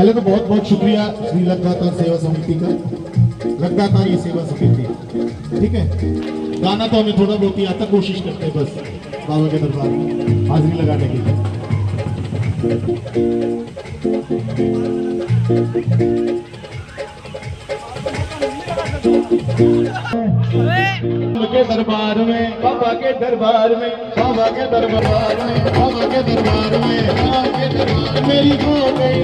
पहले तो बहुत बहुत शुक्रिया श्री लगातार सेवा समिति का, लगातार ये सेवा समिति, ठीक है। गाना तो हमें थोड़ा बहुत ही आता, कोशिश करते हैं बस बाबा के दरबार में हाजिरी लगाने के लिए। के दरबार में, बाबा के दरबार में, बाबा के दरबार में, बाबा के दरबार में, बाबा के दरबार मेरी हो गई